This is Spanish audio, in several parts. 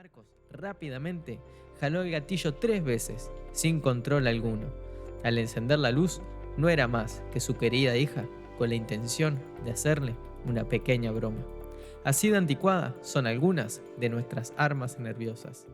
Marcos rápidamente jaló el gatillo 3 veces, sin control alguno. Al encender la luz, no era más que su querida hija, con la intención de hacerle una pequeña broma. Así de anticuadas son algunas de nuestras armas nerviosas.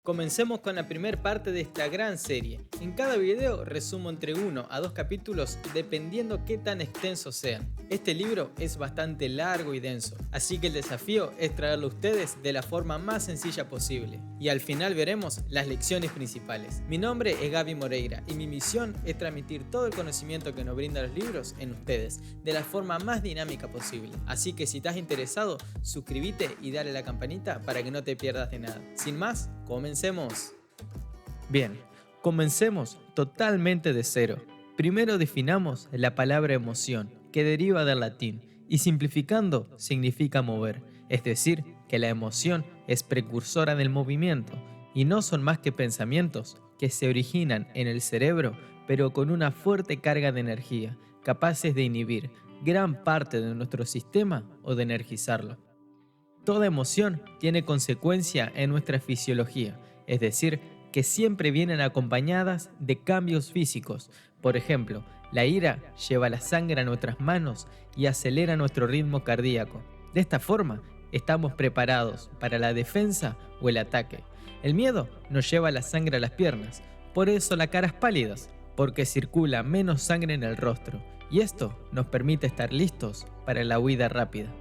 Comencemos con la primera parte de esta gran serie. En cada video resumo entre 1 a 2 capítulos dependiendo qué tan extensos sean. Este libro es bastante largo y denso, así que el desafío es traerlo a ustedes de la forma más sencilla posible. Y al final veremos las lecciones principales. Mi nombre es Gaby Moreira y mi misión es transmitir todo el conocimiento que nos brindan los libros en ustedes de la forma más dinámica posible. Así que si estás interesado, suscríbete y dale a la campanita para que no te pierdas de nada. Sin más, comencemos. Bien, comencemos totalmente de cero. Primero definamos la palabra emoción, que deriva del latín, y simplificando significa mover, es decir, que la emoción es precursora del movimiento, y no son más que pensamientos que se originan en el cerebro, pero con una fuerte carga de energía, capaces de inhibir gran parte de nuestro sistema o de energizarlo. Toda emoción tiene consecuencia en nuestra fisiología, es decir, que siempre vienen acompañadas de cambios físicos. Por ejemplo, la ira lleva la sangre a nuestras manos y acelera nuestro ritmo cardíaco. De esta forma, estamos preparados para la defensa o el ataque. El miedo nos lleva la sangre a las piernas, por eso las caras pálidas, porque circula menos sangre en el rostro, y esto nos permite estar listos para la huida rápida.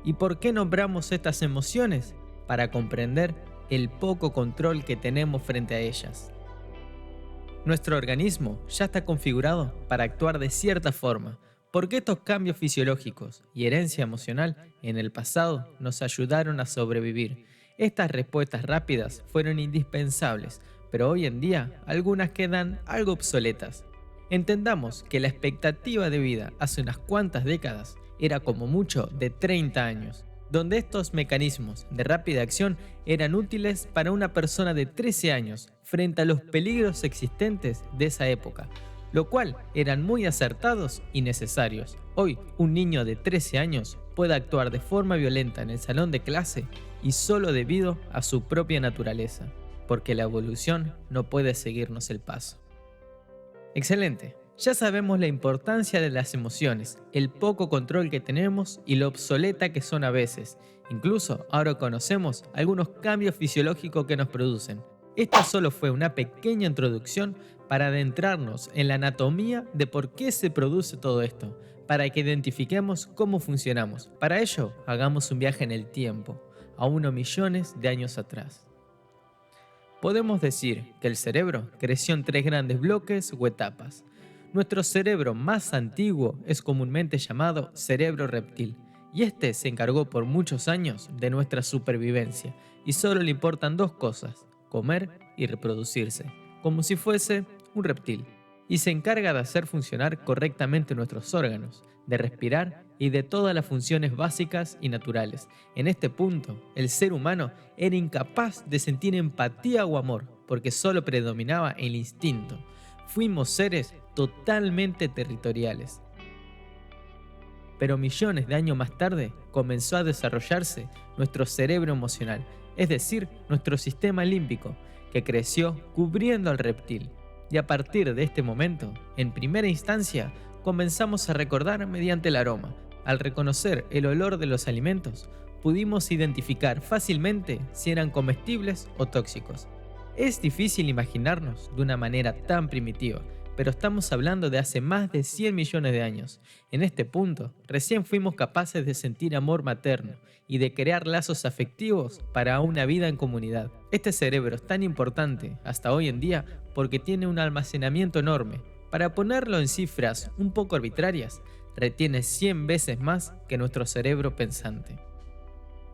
¿Y por qué nombramos estas emociones? Para comprender el poco control que tenemos frente a ellas. Nuestro organismo ya está configurado para actuar de cierta forma, porque estos cambios fisiológicos y herencia emocional en el pasado nos ayudaron a sobrevivir. Estas respuestas rápidas fueron indispensables, pero hoy en día algunas quedan algo obsoletas. Entendamos que la expectativa de vida hace unas cuantas décadas era como mucho de 30 años, donde estos mecanismos de rápida acción eran útiles para una persona de 13 años frente a los peligros existentes de esa época, lo cual eran muy acertados y necesarios. Hoy, un niño de 13 años puede actuar de forma violenta en el salón de clase y solo debido a su propia naturaleza, porque la evolución no puede seguirnos el paso. Excelente. Ya sabemos la importancia de las emociones, el poco control que tenemos y lo obsoleta que son a veces. Incluso ahora conocemos algunos cambios fisiológicos que nos producen. Esta solo fue una pequeña introducción para adentrarnos en la anatomía de por qué se produce todo esto, para que identifiquemos cómo funcionamos. Para ello, hagamos un viaje en el tiempo, a unos millones de años atrás. Podemos decir que el cerebro creció en 3 grandes bloques o etapas. Nuestro cerebro más antiguo es comúnmente llamado cerebro reptil, y este se encargó por muchos años de nuestra supervivencia, y solo le importan 2 cosas, comer y reproducirse, como si fuese un reptil, y se encarga de hacer funcionar correctamente nuestros órganos, de respirar y de todas las funciones básicas y naturales. En este punto, el ser humano era incapaz de sentir empatía o amor, porque solo predominaba el instinto. Fuimos seres totalmente territoriales. Pero millones de años más tarde comenzó a desarrollarse nuestro cerebro emocional, es decir, nuestro sistema límbico, que creció cubriendo al reptil. Y a partir de este momento, en primera instancia, comenzamos a recordar mediante el aroma. Al reconocer el olor de los alimentos, pudimos identificar fácilmente si eran comestibles o tóxicos. Es difícil imaginarnos de una manera tan primitiva, pero estamos hablando de hace más de 100 millones de años. En este punto, recién fuimos capaces de sentir amor materno y de crear lazos afectivos para una vida en comunidad. Este cerebro es tan importante hasta hoy en día porque tiene un almacenamiento enorme. Para ponerlo en cifras un poco arbitrarias, retiene 100 veces más que nuestro cerebro pensante.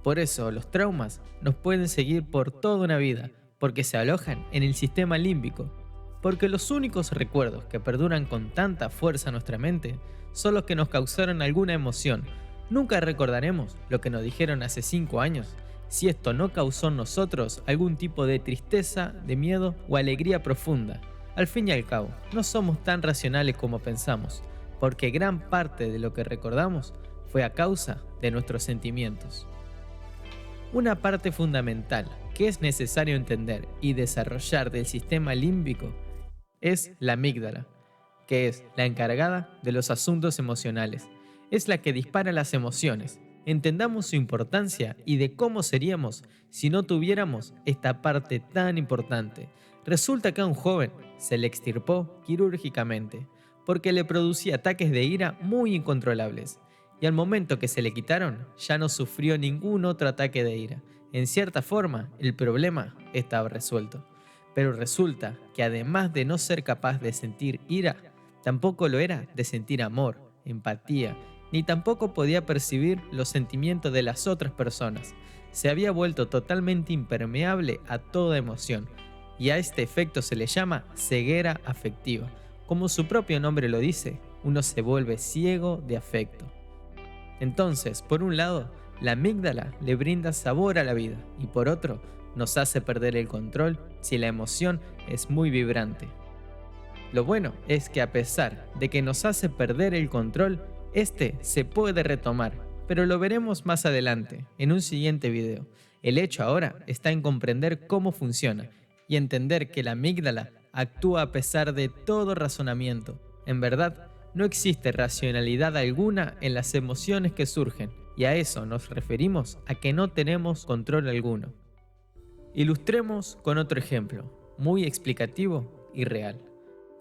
Por eso, los traumas nos pueden seguir por toda una vida, porque se alojan en el sistema límbico, porque los únicos recuerdos que perduran con tanta fuerza en nuestra mente son los que nos causaron alguna emoción. Nunca recordaremos lo que nos dijeron hace 5 años, si esto no causó en nosotros algún tipo de tristeza, de miedo o alegría profunda. Al fin y al cabo, no somos tan racionales como pensamos, porque gran parte de lo que recordamos fue a causa de nuestros sentimientos. Una parte fundamental que es necesario entender y desarrollar del sistema límbico es la amígdala, que es la encargada de los asuntos emocionales. Es la que dispara las emociones. Entendamos su importancia y de cómo seríamos si no tuviéramos esta parte tan importante. Resulta que a un joven se le extirpó quirúrgicamente porque le producía ataques de ira muy incontrolables. Y al momento que se le quitaron, ya no sufrió ningún otro ataque de ira. En cierta forma, el problema estaba resuelto. Pero resulta que además de no ser capaz de sentir ira, tampoco lo era de sentir amor, empatía, ni tampoco podía percibir los sentimientos de las otras personas. Se había vuelto totalmente impermeable a toda emoción, y a este efecto se le llama ceguera afectiva. Como su propio nombre lo dice, uno se vuelve ciego de afecto. Entonces, por un lado, la amígdala le brinda sabor a la vida y por otro, nos hace perder el control si la emoción es muy vibrante. Lo bueno es que a pesar de que nos hace perder el control, este se puede retomar, pero lo veremos más adelante, en un siguiente video. El hecho ahora está en comprender cómo funciona y entender que la amígdala actúa a pesar de todo razonamiento. En verdad, no existe racionalidad alguna en las emociones que surgen, y a eso nos referimos a que no tenemos control alguno. Ilustremos con otro ejemplo, muy explicativo y real.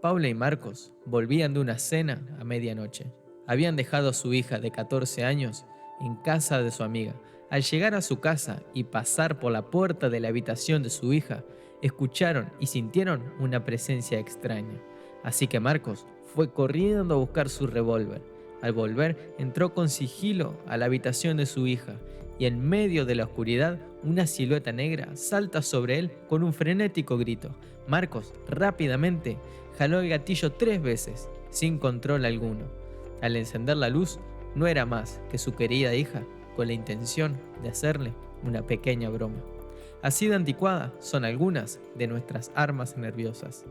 Paula y Marcos volvían de una cena a medianoche. Habían dejado a su hija de 14 años en casa de su amiga. Al llegar a su casa y pasar por la puerta de la habitación de su hija, escucharon y sintieron una presencia extraña. Así que Marcos fue corriendo a buscar su revólver. Al volver, entró con sigilo a la habitación de su hija y en medio de la oscuridad, una silueta negra salta sobre él con un frenético grito. Marcos rápidamente jaló el gatillo 3 veces, sin control alguno. Al encender la luz, no era más que su querida hija, con la intención de hacerle una pequeña broma. Así de anticuadas son algunas de nuestras armas nerviosas.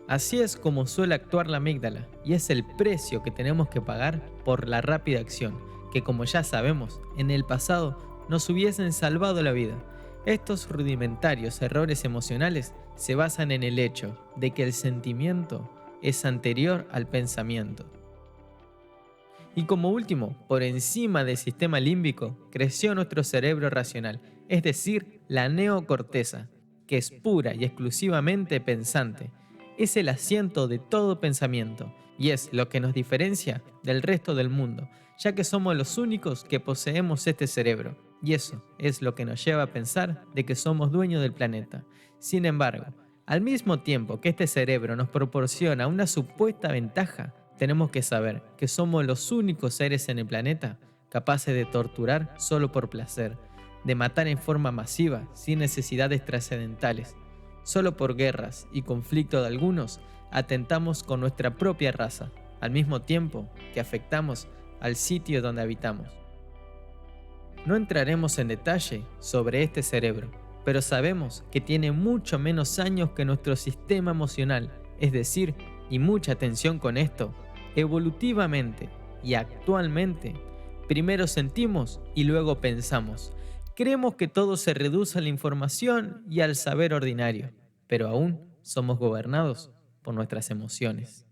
Así es como suele actuar la amígdala, y es el precio que tenemos que pagar por la rápida acción, que como ya sabemos, en el pasado nos hubiesen salvado la vida. Estos rudimentarios errores emocionales se basan en el hecho de que el sentimiento es anterior al pensamiento. Y como último, por encima del sistema límbico, creció nuestro cerebro racional, es decir, la neocorteza, que es pura y exclusivamente pensante. Es el asiento de todo pensamiento y es lo que nos diferencia del resto del mundo, ya que somos los únicos que poseemos este cerebro, y eso es lo que nos lleva a pensar de que somos dueños del planeta. Sin embargo, al mismo tiempo que este cerebro nos proporciona una supuesta ventaja, tenemos que saber que somos los únicos seres en el planeta capaces de torturar solo por placer, de matar en forma masiva sin necesidades trascendentales. Solo por guerras y conflictos de algunos atentamos con nuestra propia raza, al mismo tiempo que afectamos al sitio donde habitamos. No entraremos en detalle sobre este cerebro, pero sabemos que tiene mucho menos años que nuestro sistema emocional, es decir, y mucha atención con esto, evolutivamente y actualmente, primero sentimos y luego pensamos. Creemos que todo se reduce a la información y al saber ordinario, pero aún somos gobernados por nuestras emociones.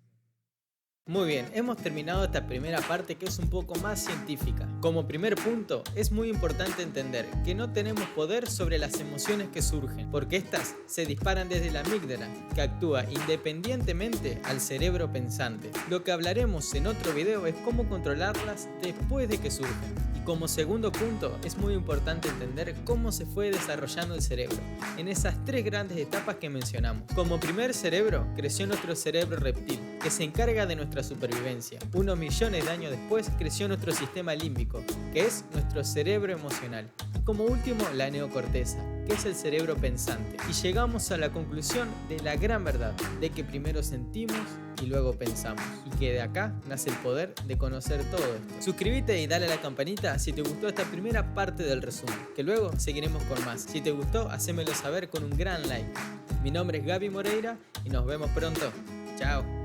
Muy bien, hemos terminado esta primera parte que es un poco más científica. Como primer punto, es muy importante entender que no tenemos poder sobre las emociones que surgen, porque estas se disparan desde la amígdala, que actúa independientemente al cerebro pensante. Lo que hablaremos en otro video es cómo controlarlas después de que surgen. Y como segundo punto, es muy importante entender cómo se fue desarrollando el cerebro en esas 3 grandes etapas que mencionamos. Como primer cerebro, creció nuestro cerebro reptil, que se encarga de nuestra supervivencia. Unos millones de años después creció nuestro sistema límbico, que es nuestro cerebro emocional. Y como último, la neocorteza, que es el cerebro pensante. Y llegamos a la conclusión de la gran verdad, de que primero sentimos y luego pensamos. Y que de acá nace el poder de conocer todo esto. Suscríbete y dale a la campanita si te gustó esta primera parte del resumen, que luego seguiremos con más. Si te gustó, hacémelo saber con un gran like. Mi nombre es Gaby Moreira y nos vemos pronto. Chao.